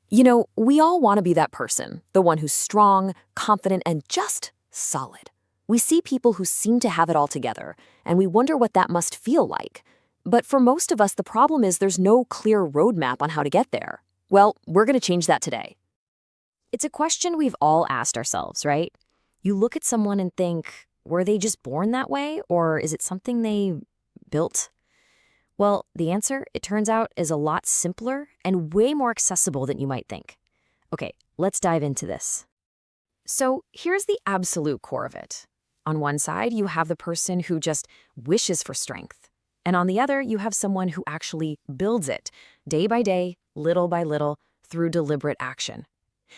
We all want to be that person, the one who's strong, confident, and just solid. We see people who seem to have it all together, and we wonder what that must feel like. But for most of us, the problem is there's no clear roadmap on how to get there. Well, we're going to change that today. It's a question we've all asked ourselves, right? You look at someone and think, were they just born that way, or is it something they built? Well, the answer, it turns out, is a lot simpler and way more accessible than you might think. Okay, let's dive into this. So here's the absolute core of it. On one side, you have the person who just wishes for strength. And on the other, you have someone who actually builds it, day by day, little by little, through deliberate action.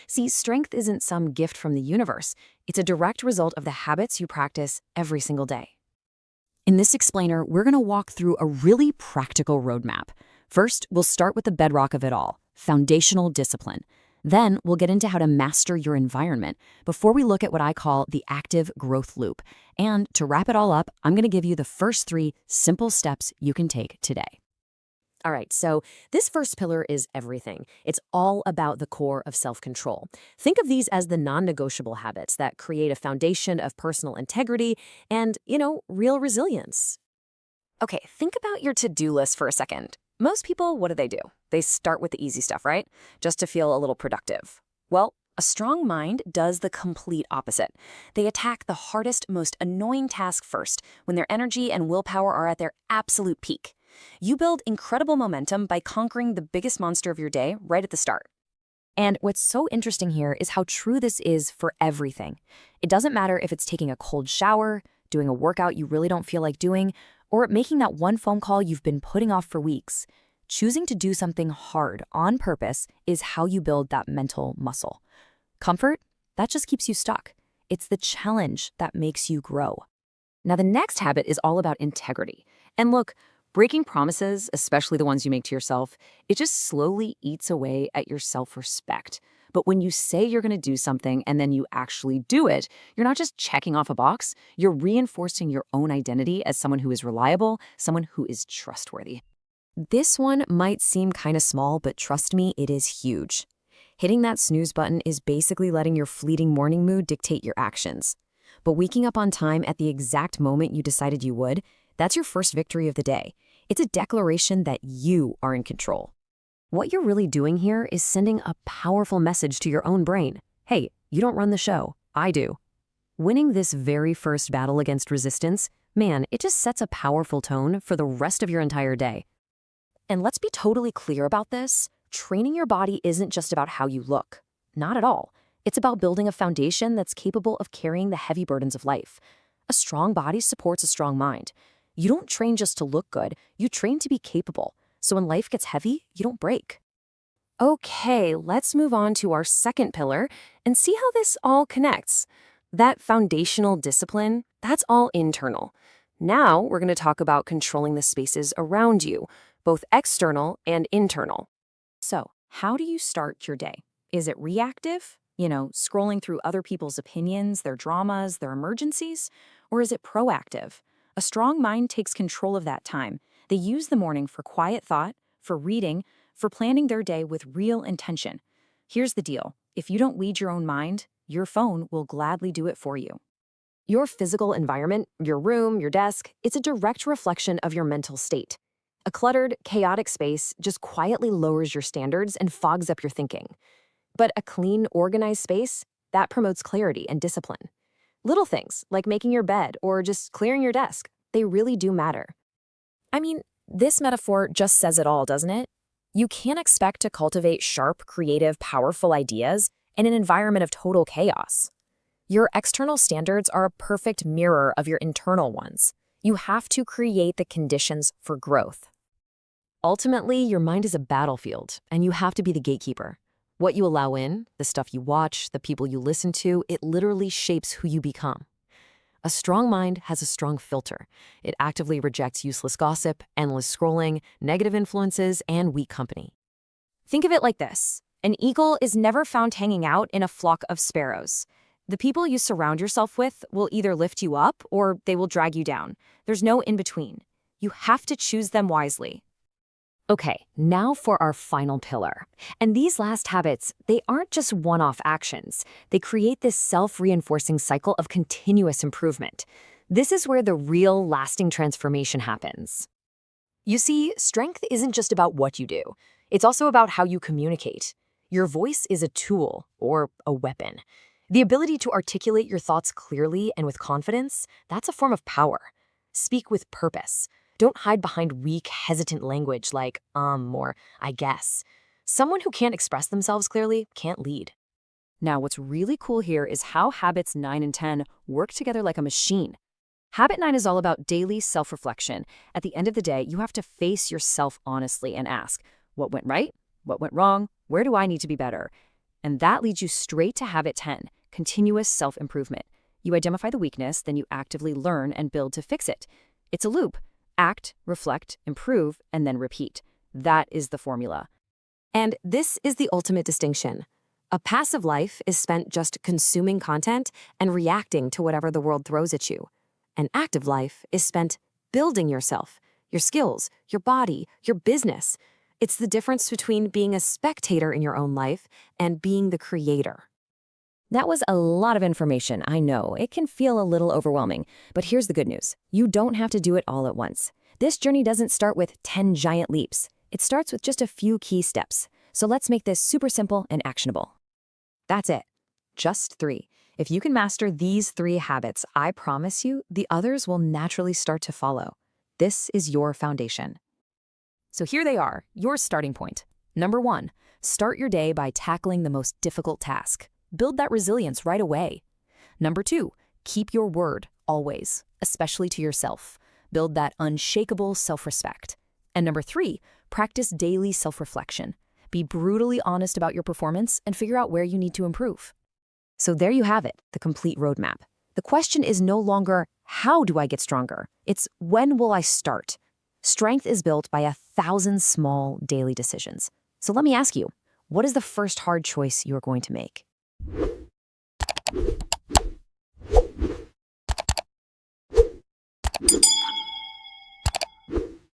See, strength isn't some gift from the universe. It's a direct result of the habits you practice every single day. In this explainer, we're going to walk through a really practical roadmap. First, we'll start with the bedrock of it all, foundational discipline. Then we'll get into how to master your environment before we look at what I call the active growth loop. And to wrap it all up, I'm going to give you the first 3 simple steps you can take today. All right, so this first pillar is everything. It's all about the core of self-control. Think of these as the non-negotiable habits that create a foundation of personal integrity and, real resilience. Okay, think about your to-do list for a second. Most people, what do? They start with the easy stuff, right? Just to feel a little productive. Well, a strong mind does the complete opposite. They attack the hardest, most annoying task first, when their energy and willpower are at their absolute peak. You build incredible momentum by conquering the biggest monster of your day right at the start. And what's so interesting here is how true this is for everything. It doesn't matter if it's taking a cold shower, doing a workout you really don't feel like doing, or making that one phone call you've been putting off for weeks. Choosing to do something hard on purpose is how you build that mental muscle. Comfort, that just keeps you stuck. It's the challenge that makes you grow. Now, the next habit is all about integrity. And look, breaking promises, especially the ones you make to yourself, it just slowly eats away at your self-respect. But when you say you're going to do something and then you actually do it, you're not just checking off a box, you're reinforcing your own identity as someone who is reliable, someone who is trustworthy. This one might seem kind of small, but trust me, it is huge. Hitting that snooze button is basically letting your fleeting morning mood dictate your actions. But waking up on time at the exact moment you decided you would, that's your first victory of the day. It's a declaration that you are in control. What you're really doing here is sending a powerful message to your own brain. Hey, you don't run the show, I do. Winning this very first battle against resistance, man, it just sets a powerful tone for the rest of your entire day. And let's be totally clear about this. Training your body isn't just about how you look. Not at all. It's about building a foundation that's capable of carrying the heavy burdens of life. A strong body supports a strong mind. You don't train just to look good, you train to be capable. So when life gets heavy, you don't break. Okay, let's move on to our second pillar and see how this all connects. That foundational discipline, that's all internal. Now we're going to talk about controlling the spaces around you, both external and internal. So, how do you start your day? Is it reactive? Scrolling through other people's opinions, their dramas, their emergencies? Or is it proactive? A strong mind takes control of that time. They use the morning for quiet thought, for reading, for planning their day with real intention. Here's the deal. If you don't lead your own mind, your phone will gladly do it for you. Your physical environment, your room, your desk, it's a direct reflection of your mental state. A cluttered, chaotic space just quietly lowers your standards and fogs up your thinking. But a clean, organized space, that promotes clarity and discipline. Little things, like making your bed or just clearing your desk, they really do matter. I mean, this metaphor just says it all, doesn't it? You can't expect to cultivate sharp, creative, powerful ideas in an environment of total chaos. Your external standards are a perfect mirror of your internal ones. You have to create the conditions for growth. Ultimately, your mind is a battlefield, and you have to be the gatekeeper. What you allow in, the stuff you watch, the people you listen to, it literally shapes who you become. A strong mind has a strong filter. It actively rejects useless gossip, endless scrolling, negative influences, and weak company. Think of it like this. An eagle is never found hanging out in a flock of sparrows. The people you surround yourself with will either lift you up or they will drag you down. There's no in-between. You have to choose them wisely. Okay, now for our final pillar. And these last habits, they aren't just one-off actions. They create this self-reinforcing cycle of continuous improvement. This is where the real lasting transformation happens. You see, strength isn't just about what you do. It's also about how you communicate. Your voice is a tool or a weapon. The ability to articulate your thoughts clearly and with confidence, that's a form of power. Speak with purpose. Don't hide behind weak, hesitant language like, or I guess. Someone who can't express themselves clearly can't lead. Now, what's really cool here is how habits 9 and 10 work together like a machine. Habit 9 is all about daily self-reflection. At the end of the day, you have to face yourself honestly and ask, what went right? What went wrong? Where do I need to be better? And that leads you straight to habit 10, continuous self-improvement. You identify the weakness, then you actively learn and build to fix it. It's a loop. Act, reflect, improve, and then repeat. That is the formula. And this is the ultimate distinction. A passive life is spent just consuming content and reacting to whatever the world throws at you. An active life is spent building yourself, your skills, your body, your business. It's the difference between being a spectator in your own life and being the creator. That was a lot of information, I know. It can feel a little overwhelming, but here's the good news. You don't have to do it all at once. This journey doesn't start with 10 giant leaps. It starts with just a few key steps. So let's make this super simple and actionable. That's it. Just 3. If you can master these 3 habits, I promise you, the others will naturally start to follow. This is your foundation. So here they are, your starting point. Number 1, start your day by tackling the most difficult task. Build that resilience right away. Number 2, keep your word always, especially to yourself. Build that unshakable self-respect. And number 3, practice daily self-reflection. Be brutally honest about your performance and figure out where you need to improve. So there you have it, the complete roadmap. The question is no longer, how do I get stronger? It's when will I start? Strength is built by 1,000 small daily decisions. So let me ask you, what is the first hard choice you're going to make?